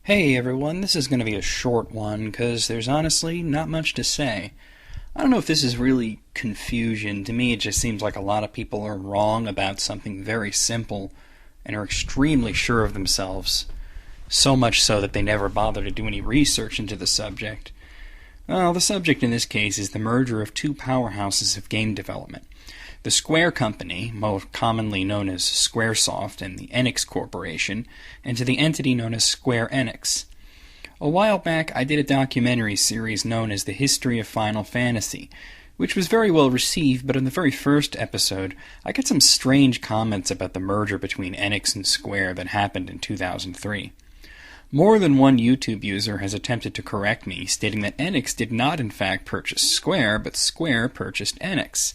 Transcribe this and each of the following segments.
Hey everyone, this is going to be a short one because there's honestly not much to say. I don't know if this is really confusion. To me, it just seems like a lot of people are wrong about something very simple and are extremely sure of themselves. So much so that they never bother to do any research into the subject. Well, the subject in this case is the merger of two powerhouses of game development. The Square Company, more commonly known as Squaresoft, and the Enix Corporation, and to the entity known as Square Enix. A while back, I did a documentary series known as The History of Final Fantasy, which was very well received, but in the very first episode, I got some strange comments about the merger between Enix and Square that happened in 2003. More than one YouTube user has attempted to correct me, stating that Enix did not in fact purchase Square, but Square purchased Enix.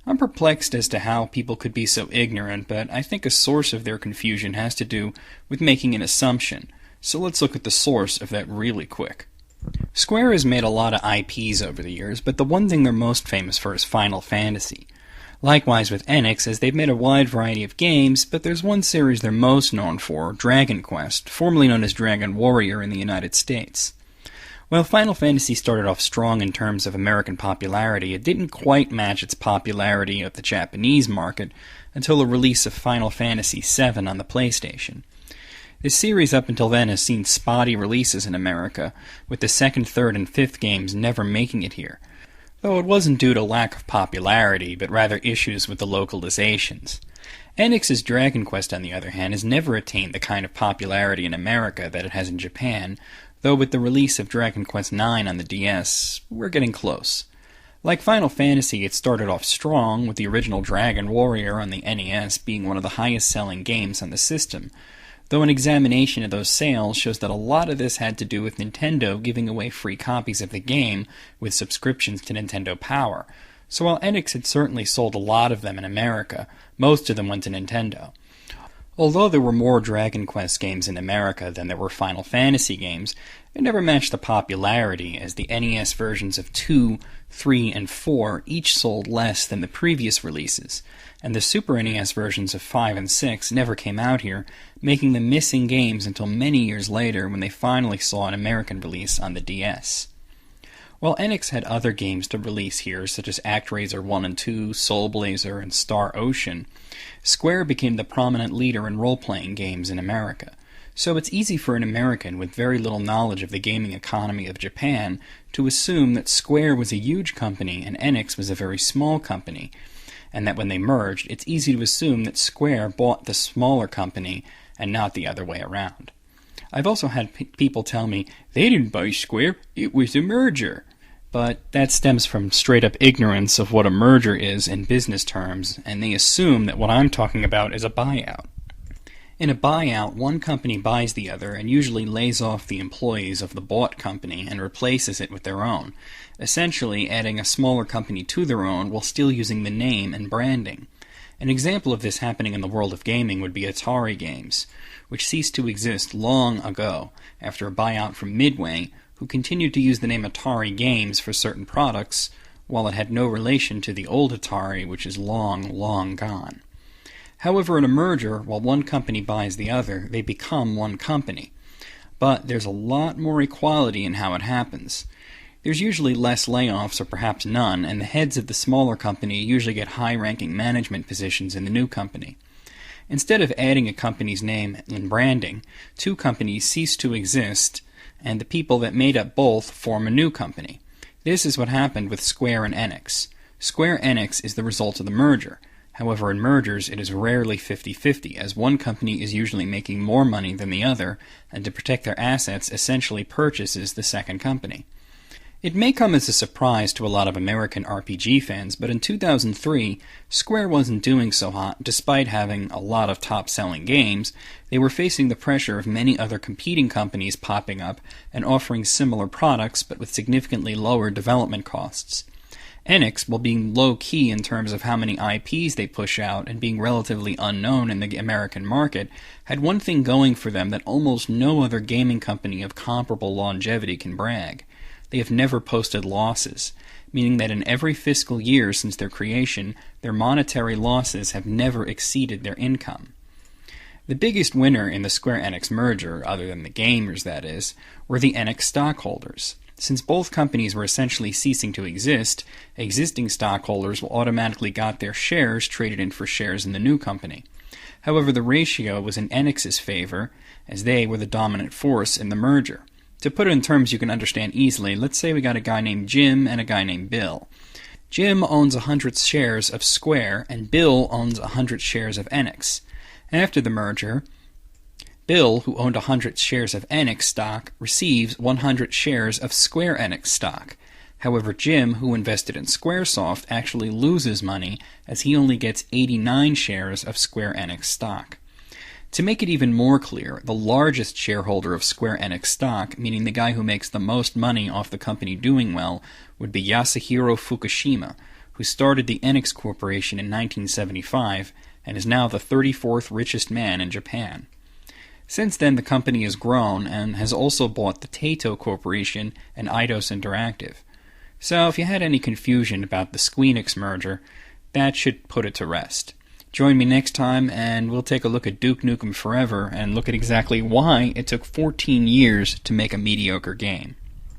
I'm perplexed as to how people could be so ignorant, but I think a source of their confusion has to do with making an assumption. So let's look at the source of that really quick. Square has made a lot of IPs over the years, but the one thing they're most famous for is Final Fantasy. Likewise with Enix, as they've made a wide variety of games, but there's one series they're most known for, Dragon Quest, formerly known as Dragon Warrior in the United States. While Final Fantasy started off strong in terms of American popularity, it didn't quite match its popularity of the Japanese market until the release of Final Fantasy VII on the PlayStation. This series up until then has seen spotty releases in America, with the second, third, and fifth games never making it here, though it wasn't due to lack of popularity, but rather issues with the localizations. Enix's Dragon Quest, on the other hand, has never attained the kind of popularity in America that it has in Japan, though with the release of Dragon Quest IX on the DS, we're getting close. Like Final Fantasy, it started off strong, with the original Dragon Warrior on the NES being one of the highest-selling games on the system, though an examination of those sales shows that a lot of this had to do with Nintendo giving away free copies of the game with subscriptions to Nintendo Power. So while Enix had certainly sold a lot of them in America, most of them went to Nintendo. Although there were more Dragon Quest games in America than there were Final Fantasy games, it never matched the popularity, as the NES versions of 2, 3, and 4 each sold less than the previous releases, and the Super NES versions of 5 and 6 never came out here, making them missing games until many years later when they finally saw an American release on the DS. While Enix had other games to release here, such as ActRaiser 1 and 2, Soul Blazer, and Star Ocean, Square became the prominent leader in role-playing games in America. So it's easy for an American with very little knowledge of the gaming economy of Japan to assume that Square was a huge company and Enix was a very small company, and that when they merged, it's easy to assume that Square bought the smaller company and not the other way around. I've also had people tell me, they didn't buy Square, it was a merger. But that stems from straight-up ignorance of what a merger is in business terms, and they assume that what I'm talking about is a buyout. In a buyout, one company buys the other and usually lays off the employees of the bought company and replaces it with their own, essentially adding a smaller company to their own while still using the name and branding. An example of this happening in the world of gaming would be Atari Games, which ceased to exist long ago after a buyout from Midway, who continued to use the name Atari Games for certain products, while it had no relation to the old Atari, which is long, long gone. However, in a merger, while one company buys the other, they become one company. But there's a lot more equality in how it happens. There's usually less layoffs, or perhaps none, and the heads of the smaller company usually get high-ranking management positions in the new company. Instead of adding a company's name and branding, two companies cease to exist, and the people that made up both form a new company. This is what happened with Square and Enix. Square Enix is the result of the merger. However, in mergers, it is rarely 50-50, as one company is usually making more money than the other, and to protect their assets essentially purchases the second company. It may come as a surprise to a lot of American RPG fans, but in 2003, Square wasn't doing so hot. Despite having a lot of top-selling games, they were facing the pressure of many other competing companies popping up and offering similar products, but with significantly lower development costs. Enix, while being low-key in terms of how many IPs they push out and being relatively unknown in the American market, had one thing going for them that almost no other gaming company of comparable longevity can brag. They have never posted losses, meaning that in every fiscal year since their creation, their monetary losses have never exceeded their income. The biggest winner in the Square Enix merger, other than the gamers that is, were the Enix stockholders. Since both companies were essentially ceasing to exist, existing stockholders will automatically got their shares traded in for shares in the new company. However, the ratio was in Enix's favor, as they were the dominant force in the merger. To put it in terms you can understand easily, let's say we got a guy named Jim and a guy named Bill. Jim owns 100 shares of Square, and Bill owns 100 shares of Enix. After the merger, Bill, who owned 100 shares of Enix stock, receives 100 shares of Square Enix stock. However, Jim, who invested in Squaresoft, actually loses money, as he only gets 89 shares of Square Enix stock. To make it even more clear, the largest shareholder of Square Enix stock, meaning the guy who makes the most money off the company doing well, would be Yasuhiro Fukushima, who started the Enix Corporation in 1975 and is now the 34th richest man in Japan. Since then, the company has grown and has also bought the Taito Corporation and Eidos Interactive. So if you had any confusion about the Squeenix merger, that should put it to rest. Join me next time and we'll take a look at Duke Nukem Forever and look at exactly why it took 14 years to make a mediocre game.